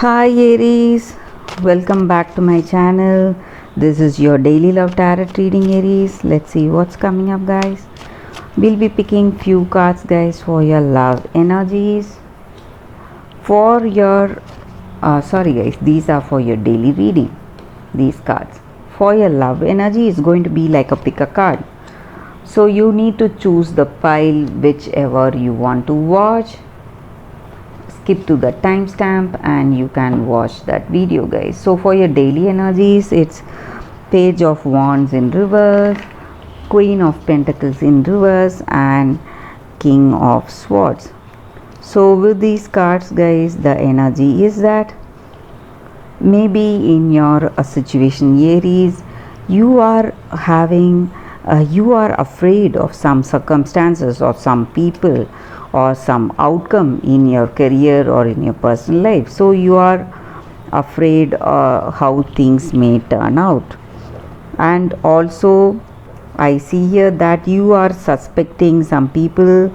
Hi Aries, welcome back to my channel. This is your daily love tarot reading, Aries. Let's see what's coming up, guys. We'll be picking few cards, guys, for your love energies. For your sorry guys, these are for your daily reading. These cards for your love energy is going to be like a pick a card. So you need to choose the pile whichever you want to watch. Skip to the timestamp and you can watch that video, guys. So for your daily energies, it's Page of Wands in reverse, Queen of Pentacles in reverse, and King of Swords. So with these cards, guys, the energy is that maybe in your situation, Aries, you are having you are afraid of some circumstances or some people or some outcome in your career or in your personal life. So you are afraid how things may turn out. And also I see here that you are suspecting some people,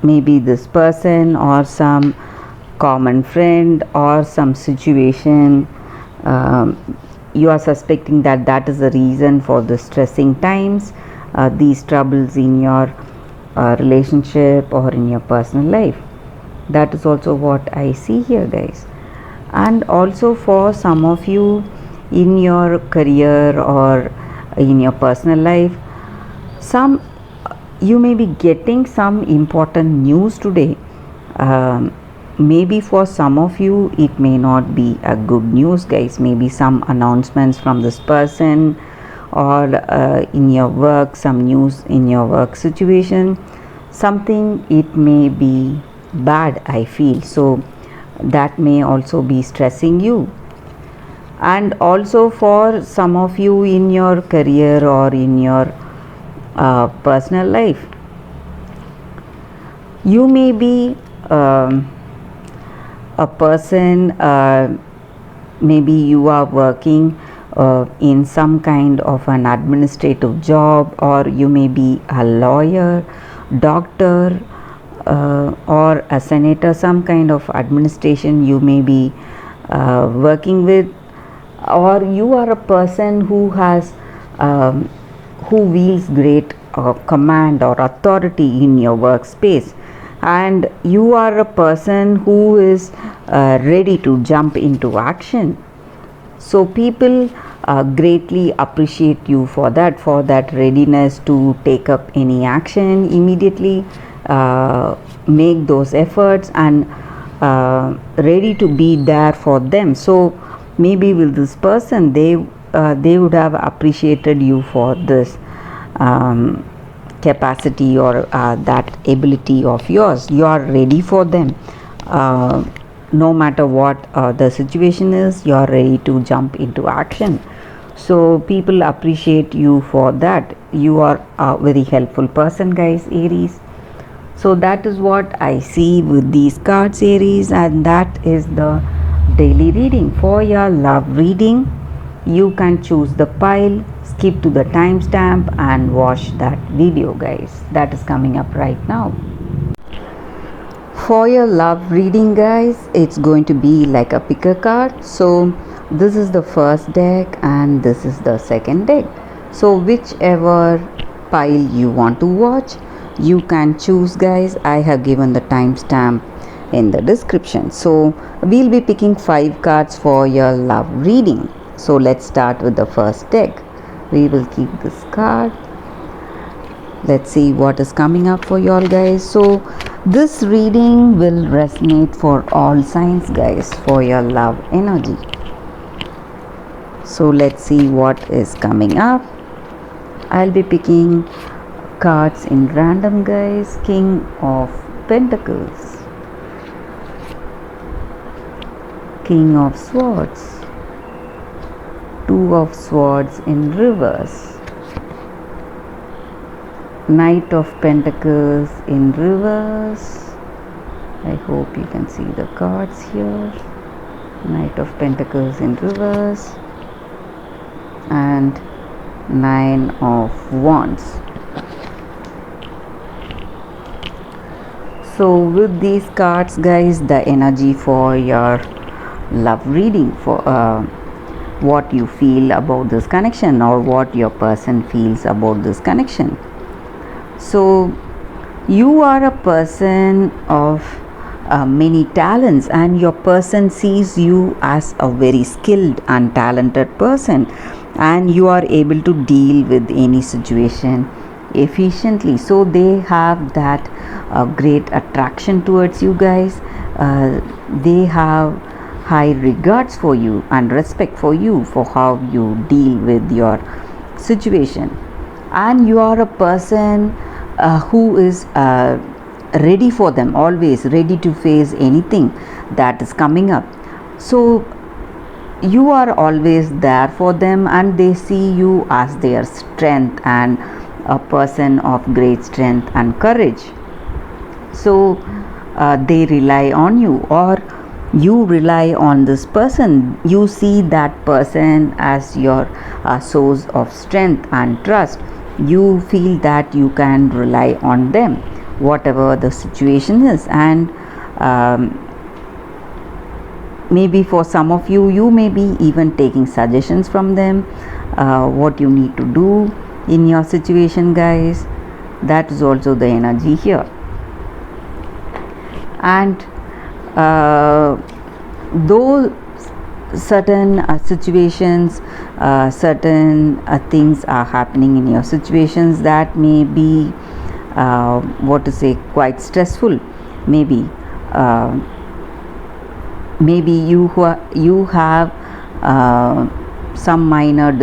maybe this person or some common friend or some situation. You are suspecting that that is the reason for the stressing times, these troubles in your relationship or in your personal life. That is also what I see here, guys. And also for some of you in your career or in your personal life, some you may be getting some important news today. Maybe for some of you it may not be a good news, guys. Maybe some announcements from this person, or in your work, some news in your work situation, something it may be bad, I feel. So that may also be stressing you. And also for some of you in your career or in your personal life, you may be a person, maybe you are working in some kind of an administrative job, or you may be a lawyer, doctor, or a senator, some kind of administration you may be working with, or you are a person who has who wields great command or authority in your workspace, and you are a person who is ready to jump into action. So people greatly appreciate you for that readiness to take up any action immediately, make those efforts, and ready to be there for them. So maybe with this person, they would have appreciated you for this capacity or that ability of yours. You are ready for them. No matter what the situation is, you are ready to jump into action. So people appreciate you for that. You are a very helpful person, guys, Aries. So that is what I see with these cards, Aries, and that is the daily reading. For your love reading, you can choose the pile, skip to the timestamp, and watch that video, guys. That is coming up right now. For your love reading, guys, it's going to be like a picker card. So this is the first deck and this is the second deck. So whichever pile you want to watch, you can choose, guys. I have given the timestamp in the description. So we'll be picking 5 cards for your love reading. So let's start with the first deck. We will keep this card. Let's see what is coming up for y'all, guys. So this reading will resonate for all signs, guys, for your love energy. So let's see what is coming up. I'll be picking cards in random, guys. King of Pentacles, King of Swords, Two of Swords in reverse, Knight of Pentacles in reverse. I hope you can see the cards here. Knight of Pentacles in reverse and Nine of Wands. So with these cards guys, the energy for your love reading, for what you feel about this connection or what your person feels about this connection. So you are a person of many talents, and your person sees you as a very skilled and talented person, and you are able to deal with any situation efficiently. So they have that great attraction towards you guys. They have high regards for you and respect for you for how you deal with your situation. And you are a person who is ready for them, always ready to face anything that is coming up. So you are always there for them, and they see you as their strength and a person of great strength and courage. So they rely on you, or you rely on this person. You see that person as your source of strength and trust. You feel that you can rely on them whatever the situation is. And maybe for some of you, you may be even taking suggestions from them, what you need to do in your situation guys. That is also the energy here. And though certain situations, certain things are happening in your situations that may be what to say, quite stressful. Maybe maybe you have some minor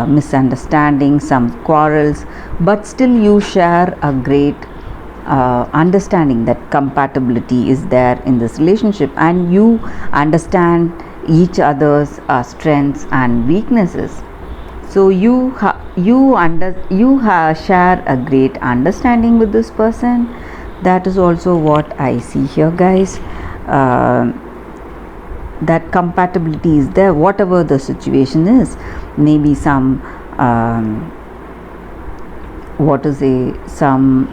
misunderstandings, some quarrels, but still you share a great understanding, that compatibility is there in this relationship, and you understand each other's strengths and weaknesses. So you share a great understanding with this person. That is also what I see here guys. That compatibility is there whatever the situation is. Maybe some what to say, some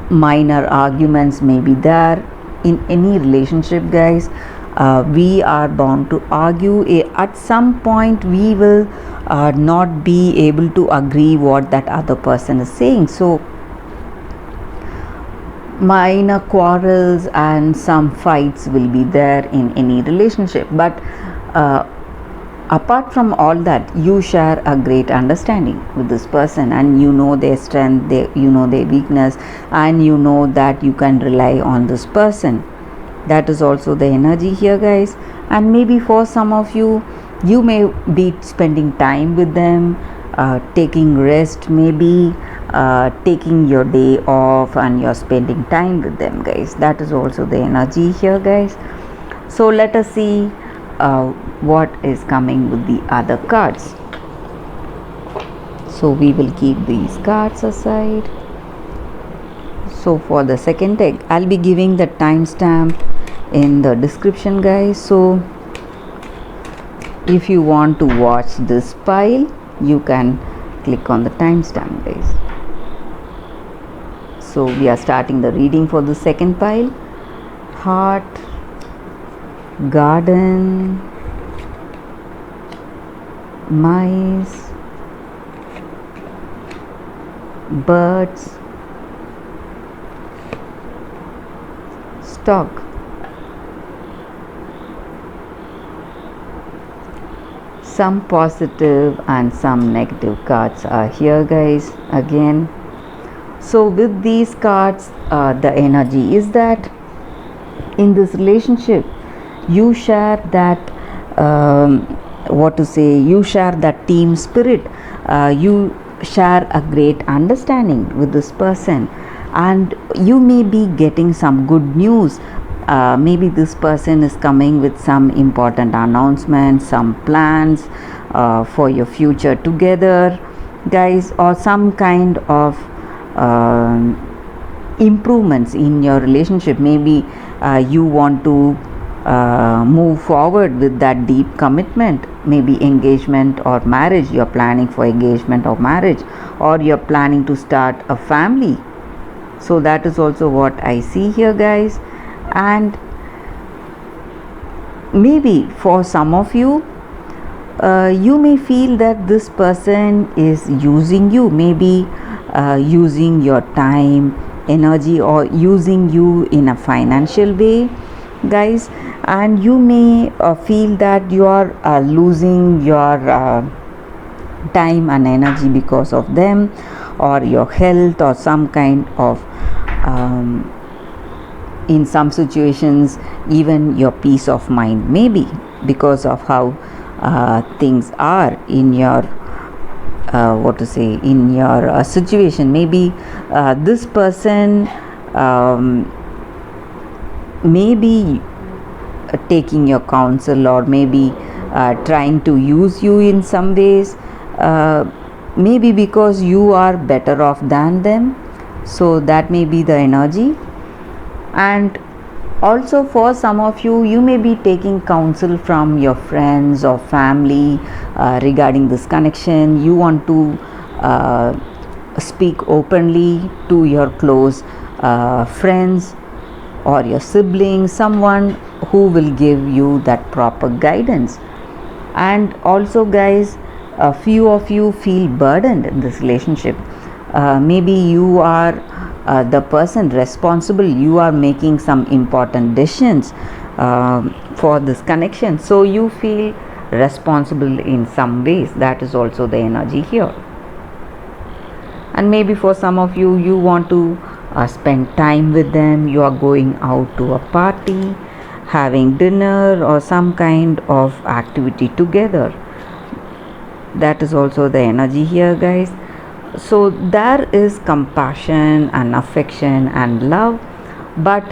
minor arguments may be there in any relationship guys. We are bound to argue. At some point we will not be able to agree what that other person is saying. So minor quarrels and some fights will be there in any relationship, but apart from all that, you share a great understanding with this person, and you know their strength, you know their weakness, and you know that you can rely on this person. That is also the energy here guys. And maybe for some of you, you may be spending time with them, taking rest, maybe taking your day off, and you're spending time with them guys. That is also the energy here guys. So let us see what is coming with the other cards. So we will keep these cards aside. So for the second deck, I'll be giving the timestamp in the description guys. So if you want to watch this pile, you can click on the timestamp guys. So we are starting the reading for the second pile. Heart, garden, mice, birds, stock. Some positive and some negative cards are here guys again. So with these cards, the energy is that in this relationship you share that what to say, you share that team spirit. You share a great understanding with this person, and you may be getting some good news. Maybe this person is coming with some important announcements, some plans for your future together guys, or some kind of improvements in your relationship. Maybe you want to move forward with that deep commitment, maybe engagement or marriage. You're planning for engagement or marriage, or you're planning to start a family. So that is also what I see here, guys. And maybe for some of you, you may feel that this person is using you, maybe using your time, energy, or using you in a financial way, guys. And you may feel that you are losing your time and energy because of them, or your health, or some kind of in some situations even your peace of mind, maybe because of how things are in your what to say, in your situation. Maybe this person maybe taking your counsel, or maybe trying to use you in some ways, maybe because you are better off than them. So that may be the energy. And also for some of you, you may be taking counsel from your friends or family regarding this connection. You want to speak openly to your close friends or your siblings, someone who will give you that proper guidance. And also, guys, a few of you feel burdened in this relationship. Maybe you are the person responsible, you are making some important decisions for this connection, so you feel responsible in some ways. That is also the energy here. And maybe for some of you, you want to spend time with them. You are going out to a party, having dinner, or some kind of activity together. That is also the energy here, guys. So there is compassion and affection and love, but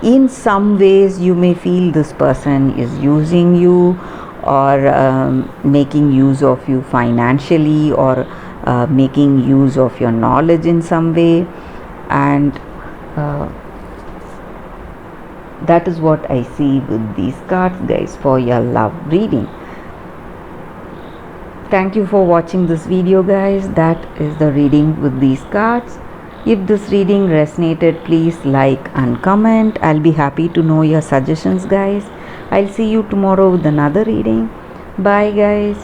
in some ways you may feel this person is using you, or making use of you financially, or making use of your knowledge in some way. And that is what I see with these cards, guys, for your love reading. Thank you for watching this video, guys. That is the reading with these cards. If this reading resonated, please like and comment. I'll be happy to know your suggestions, guys. I'll see you tomorrow with another reading. Bye, guys.